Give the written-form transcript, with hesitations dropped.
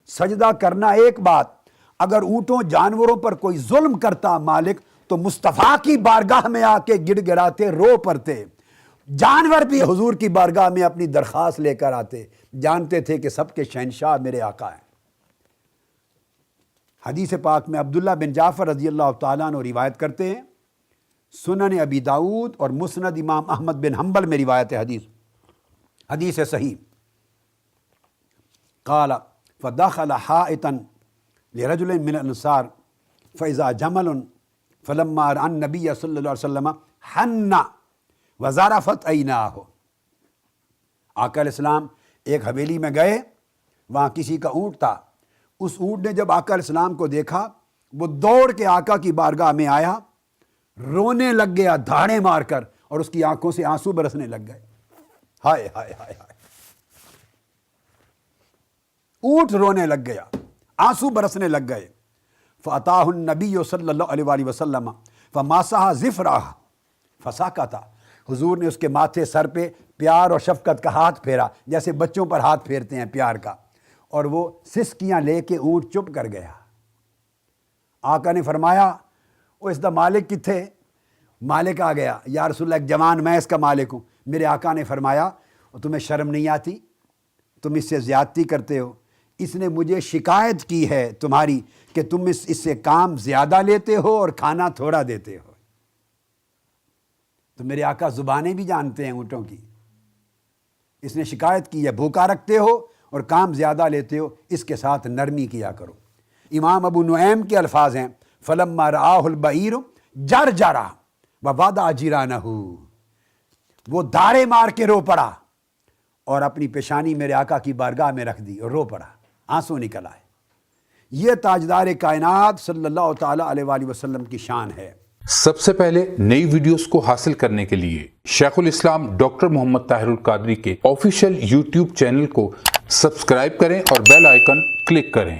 سجدہ کرنا ایک بات، اگر اونٹوں جانوروں پر کوئی ظلم کرتا مالک تو مصطفیٰ کی بارگاہ میں آ کے گڑ گڑاتے، رو پڑتے۔ جانور بھی حضور کی بارگاہ میں اپنی درخواست لے کر آتے، جانتے تھے کہ سب کے شہنشاہ میرے آقا ہیں۔ حدیث پاک میں عبداللہ بن جعفر رضی اللہ تعالیٰ عنہ روایت کرتے ہیں، سنن ابی داؤد اور مسند امام احمد بن حنبل میں روایت ہے، حدیث صحیح۔ قال فدخل حائطا لرجل من الانصار فاذا جمل فلما رأى النبي صلی اللہ علیہ وسلم حن وزرفت عیناہ۔ آقا علیہ السلام ایک حویلی میں گئے، وہاں کسی کا اونٹ تھا، اس اونٹ نے جب آقا علیہ السلام کو دیکھا، وہ دوڑ کے آقا کی بارگاہ میں آیا، رونے لگ گیا دھاڑے مار کر، اور اس کی آنکھوں سے آنسو برسنے لگ گئے۔ ہائے ہائے ہائے ہائے، اونٹ رونے لگ گیا، آنسو برسنے لگ گئے۔ فَأَتَاهُ النَّبِيُّ صلی اللہ علیہ وآلہ وسلم فَمَاسَحَ ظِفْرَهُ فَسَكَتَ۔ حضور نے اس کے ماتھے سر پہ پیار اور شفقت کا ہاتھ پھیرا، جیسے بچوں پر ہاتھ پھیرتے ہیں پیار کا، اور وہ سسکیاں لے کے اونٹ چپ کر گیا۔ آقا نے فرمایا، وہ اس دا مالک کتھے؟ مالک آ گیا، یا رسول اللہ ایک جوان میں اس کا مالک ہوں۔ میرے آقا نے فرمایا، تمہیں شرم نہیں آتی؟ تم اس سے زیادتی کرتے ہو، اس نے مجھے شکایت کی ہے تمہاری کہ تم اس سے کام زیادہ لیتے ہو اور کھانا تھوڑا دیتے ہو۔ تو میرے آقا زبانیں بھی جانتے ہیں اونٹوں کی، اس نے شکایت کی ہے، بھوکا رکھتے ہو اور کام زیادہ لیتے ہو، اس کے ساتھ نرمی کیا کرو۔ امام ابو نعیم کے الفاظ ہیں، فلما رآہ البعیر جرجر ووضع جرانہ، وہ دھاڑے مار کے رو پڑا اور اپنی پیشانی میرے آقا کی بارگاہ میں رکھ دی اور رو پڑا، آنسو نکل آئے۔ یہ تاجدار کائنات صلی اللہ تعالیٰ علیہ وآلہ وسلم کی شان ہے۔ سب سے پہلے نئی ویڈیوز کو حاصل کرنے کے لیے شیخ الاسلام ڈاکٹر محمد طاہر القادری کے آفیشیل یوٹیوب چینل کو سبسکرائب کریں اور بیل آئیکن کلک کریں۔